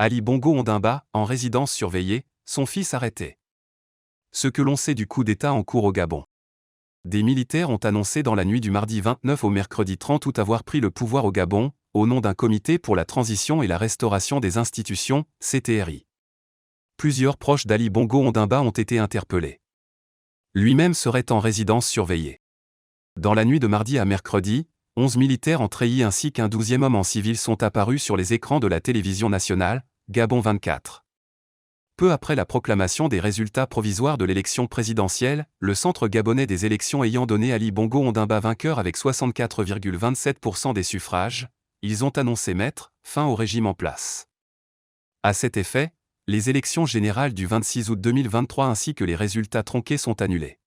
Ali Bongo Ondimba, en résidence surveillée, son fils arrêté. Ce que l'on sait du coup d'État en cours au Gabon. Des militaires ont annoncé dans la nuit du mardi 29 au mercredi 30 août avoir pris le pouvoir au Gabon, au nom d'un comité pour la transition et la restauration des institutions, CTRI. Plusieurs proches d'Ali Bongo Ondimba ont été interpellés. Lui-même serait en résidence surveillée. Dans la nuit de mardi à mercredi, 11 militaires en treillis ainsi qu'un 12e homme en civil sont apparus sur les écrans de la télévision nationale, Gabon 24. Peu après la proclamation des résultats provisoires de l'élection présidentielle, le Centre gabonais des élections ayant donné Ali Bongo Ondimba vainqueur avec 64,27% des suffrages, ils ont annoncé mettre fin au régime en place. À cet effet, les élections générales du 26 août 2023 ainsi que les résultats tronqués sont annulés.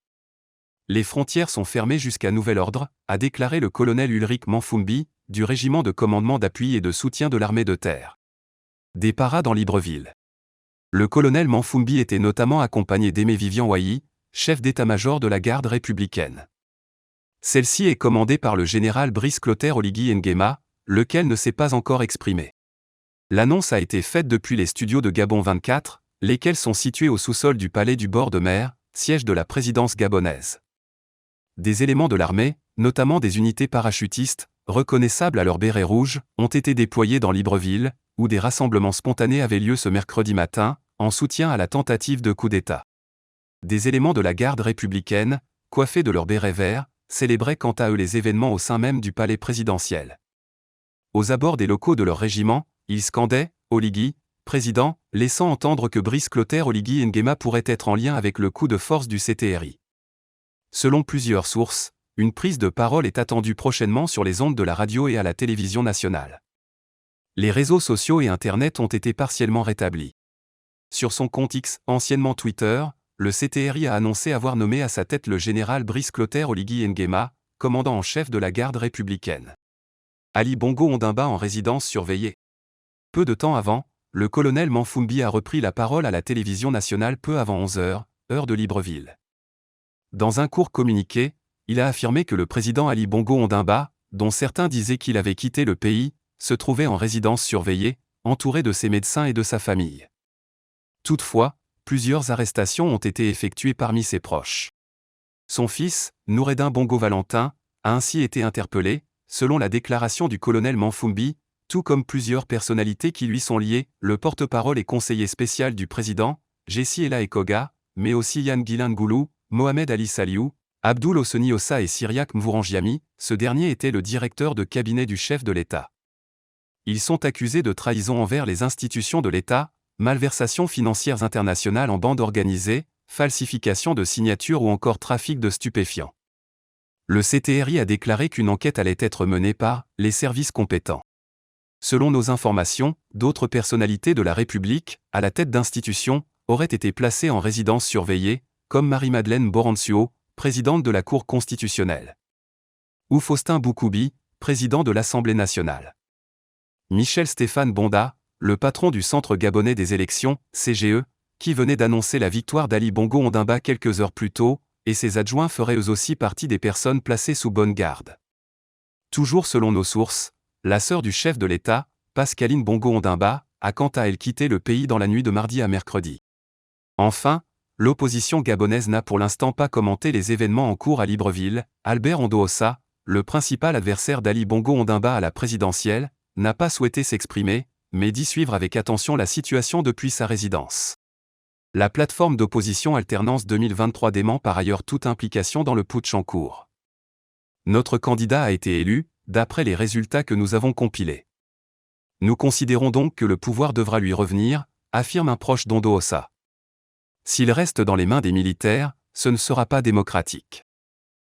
Les frontières sont fermées jusqu'à nouvel ordre, a déclaré le colonel Ulrich Manfumbi, du régiment de commandement d'appui et de soutien de l'armée de terre. Des parades en Libreville. Le colonel Manfumbi était notamment accompagné d'Aimé Vivian Wahi, chef d'état-major de la garde républicaine. Celle-ci est commandée par le général Brice Clotaire Oligui Nguema, lequel ne s'est pas encore exprimé. L'annonce a été faite depuis les studios de Gabon 24, lesquels sont situés au sous-sol du palais du bord de mer, siège de la présidence gabonaise. Des éléments de l'armée, notamment des unités parachutistes, reconnaissables à leur béret rouge, ont été déployés dans Libreville, où des rassemblements spontanés avaient lieu ce mercredi matin, en soutien à la tentative de coup d'État. Des éléments de la garde républicaine, coiffés de leur béret vert, célébraient quant à eux les événements au sein même du palais présidentiel. Aux abords des locaux de leur régiment, ils scandaient « Oligui, président », laissant entendre que Brice Clotaire Oligui Nguema pourrait être en lien avec le coup de force du CTRI. Selon plusieurs sources, une prise de parole est attendue prochainement sur les ondes de la radio et à la télévision nationale. Les réseaux sociaux et Internet ont été partiellement rétablis. Sur son compte X, anciennement Twitter, le CTRI a annoncé avoir nommé à sa tête le général Brice Clotaire Oligui Nguema, commandant en chef de la garde républicaine. Ali Bongo Ondimba en résidence surveillée. Peu de temps avant, le colonel Manfumbi a repris la parole à la télévision nationale peu avant 11 h, heure de Libreville. Dans un court communiqué, il a affirmé que le président Ali Bongo Ondimba, dont certains disaient qu'il avait quitté le pays, se trouvait en résidence surveillée, entouré de ses médecins et de sa famille. Toutefois, plusieurs arrestations ont été effectuées parmi ses proches. Son fils, Noureddin Bongo Valentin, a ainsi été interpellé, selon la déclaration du colonel Manfumbi, tout comme plusieurs personnalités qui lui sont liées, le porte-parole et conseiller spécial du président, Jessi Ela Ekoga, mais aussi Yann Guilingoulou, Mohamed Ali Saliou, Abdoul Osseni Ossa et Cyriaque Mvourangiami, ce dernier était le directeur de cabinet du chef de l'État. Ils sont accusés de trahison envers les institutions de l'État, malversations financières internationales en bande organisée, falsification de signatures ou encore trafic de stupéfiants. Le CTRI a déclaré qu'une enquête allait être menée par les services compétents. Selon nos informations, d'autres personnalités de la République, à la tête d'institutions, auraient été placées en résidence surveillée, comme Marie-Madeleine Boransuo, présidente de la Cour constitutionnelle. Ou Faustin Boukoubi, président de l'Assemblée nationale. Michel Stéphane Bonda, le patron du Centre gabonais des élections, CGE, qui venait d'annoncer la victoire d'Ali Bongo Ondimba quelques heures plus tôt, et ses adjoints feraient eux aussi partie des personnes placées sous bonne garde. Toujours selon nos sources, la sœur du chef de l'État, Pascaline Bongo Ondimba, a quant à elle quitté le pays dans la nuit de mardi à mercredi. Enfin, l'opposition gabonaise n'a pour l'instant pas commenté les événements en cours à Libreville. Albert Ondoossa, le principal adversaire d'Ali Bongo Ondimba à la présidentielle, n'a pas souhaité s'exprimer, mais dit suivre avec attention la situation depuis sa résidence. La plateforme d'opposition Alternance 2023 dément par ailleurs toute implication dans le putsch en cours. Notre candidat a été élu, d'après les résultats que nous avons compilés. Nous considérons donc que le pouvoir devra lui revenir, affirme un proche d'Ondoossa. S'il reste dans les mains des militaires, ce ne sera pas démocratique.